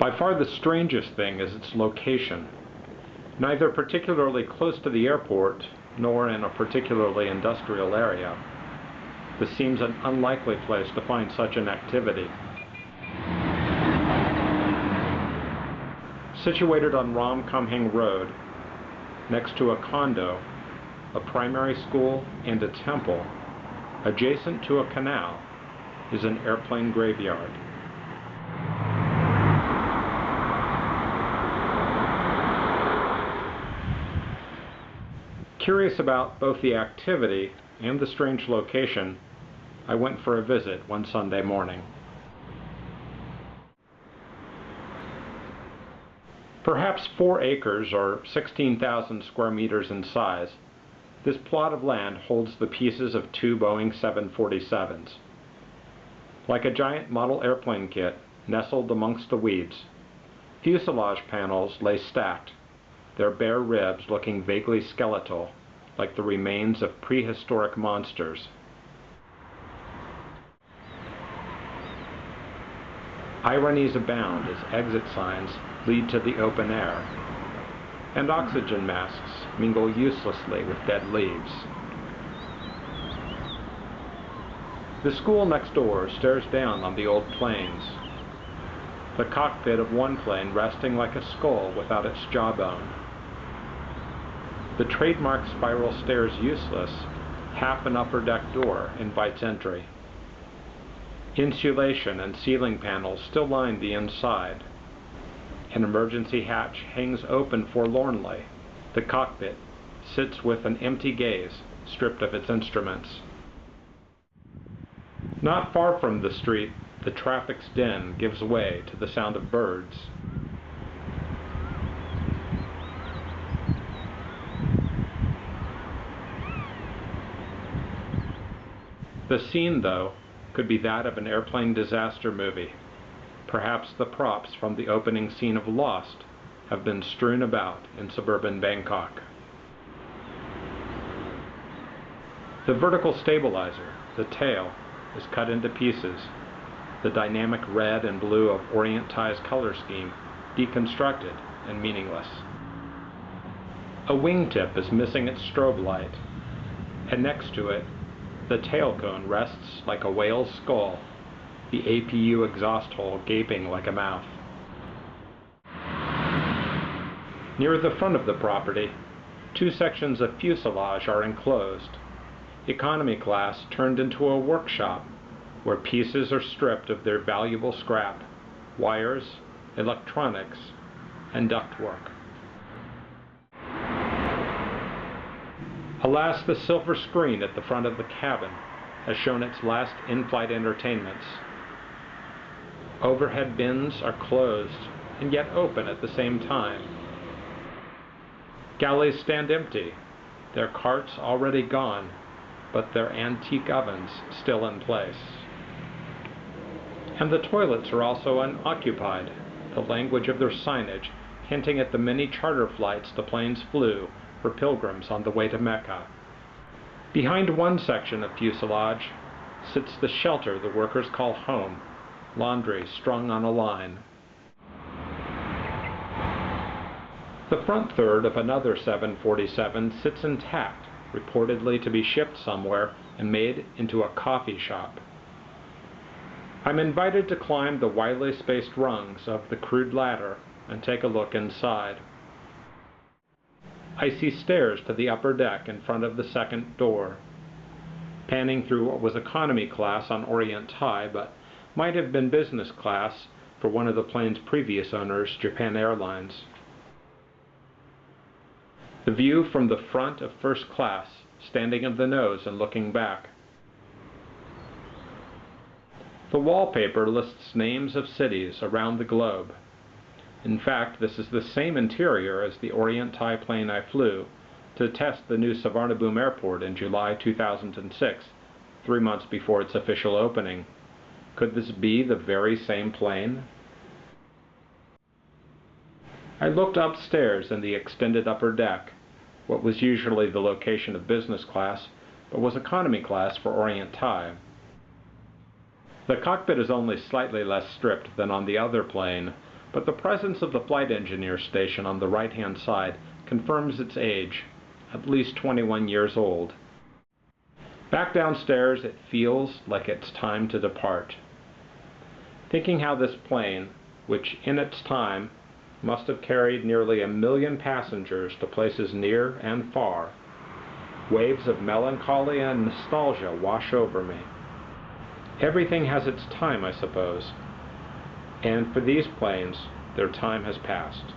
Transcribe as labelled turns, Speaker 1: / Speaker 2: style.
Speaker 1: By far the strangest thing is its location. Neither particularly close to the airport, nor in a particularly industrial area, this seems an unlikely place to find such an activity. Situated on Ram Kamheng Road, next to a condo, a primary school, and a temple, adjacent to a canal, is an airplane graveyard. Curious about both the activity and the strange location, I went for a visit one Sunday morning. Perhaps 4 acres or 16,000 square meters in size, this plot of land holds the pieces of 2 Boeing 747s. Like a giant model airplane kit nestled amongst the weeds, fuselage panels lay stacked, their bare ribs looking vaguely skeletal, like the remains of prehistoric monsters. Ironies abound as exit signs lead to the open air, and oxygen masks mingle uselessly with dead leaves. The school next door stares down on the old planes, the cockpit of one plane resting like a skull without its jawbone. The trademark spiral stairs useless, half an upper deck door invites entry. Insulation and ceiling panels still line the inside. An emergency hatch hangs open forlornly. The cockpit sits with an empty gaze, stripped of its instruments. Not far from the street, the traffic's din gives way to the sound of birds. The scene, though, could be that of an airplane disaster movie. Perhaps the props from the opening scene of Lost have been strewn about in suburban Bangkok. The vertical stabilizer, the tail, is cut into pieces, the dynamic red and blue of Orient Thai's color scheme deconstructed and meaningless. A wingtip is missing its strobe light, and next to it, the tail cone rests like a whale's skull, the APU exhaust hole gaping like a mouth. Near the front of the property, 2 sections of fuselage are enclosed, economy class turned into a workshop where pieces are stripped of their valuable scrap, wires, electronics, and ductwork. Alas, the silver screen at the front of the cabin has shown its last in-flight entertainments. Overhead bins are closed and yet open at the same time. Galleys stand empty, their carts already gone, but their antique ovens still in place. And the toilets are also unoccupied, the language of their signage hinting at the many charter flights the planes flew for pilgrims on the way to Mecca. Behind one section of fuselage sits the shelter the workers call home, laundry strung on a line. The front third of another 747 sits intact, reportedly to be shipped somewhere and made into a coffee shop. I'm invited to climb the widely spaced rungs of the crude ladder and take a look inside. I see stairs to the upper deck in front of the second door. Panning through what was economy class on Orient Thai, but might have been business class for one of the plane's previous owners, Japan Airlines. The view from the front of first class, standing at the nose and looking back. The wallpaper lists names of cities around the globe. In fact, this is the same interior as the Orient Thai plane I flew to test the new Suvarnabhumi airport in July 2006, 3 months before its official opening. Could this be the very same plane? I looked upstairs in the extended upper deck, what was usually the location of business class, but was economy class for Orient Thai. The cockpit is only slightly less stripped than on the other plane, but the presence of the flight engineer station on the right-hand side confirms its age, at least 21 years old. Back downstairs, it feels like it's time to depart. Thinking how this plane, which in its time must have carried nearly 1 million passengers to places near and far, waves of melancholy and nostalgia wash over me. Everything has its time, I suppose, and for these planes, their time has passed.